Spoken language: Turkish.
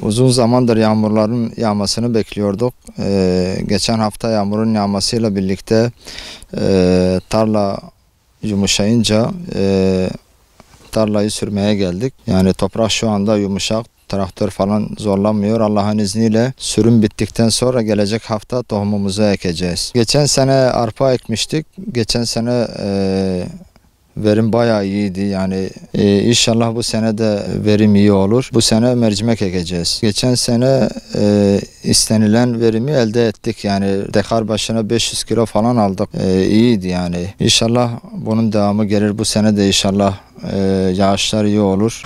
Uzun zamandır yağmurların yağmasını bekliyorduk. Geçen hafta yağmurun yağmasıyla birlikte tarla yumuşayınca tarlayı sürmeye geldik. Yani toprak şu anda yumuşak. Traktör falan zorlanmıyor. Allah'ın izniyle sürüm bittikten sonra gelecek hafta tohumumuzu ekeceğiz. Geçen sene arpa ekmiştik. Geçen sene verim bayağı iyiydi. Yani inşallah bu sene de verim iyi olur. Bu sene mercimek ekeceğiz. Geçen sene istenilen verimi elde ettik. Yani dekar başına 500 kilo falan aldık. İyiydi yani. İnşallah bunun devamı gelir. Bu sene de inşallah yağışlar iyi olur.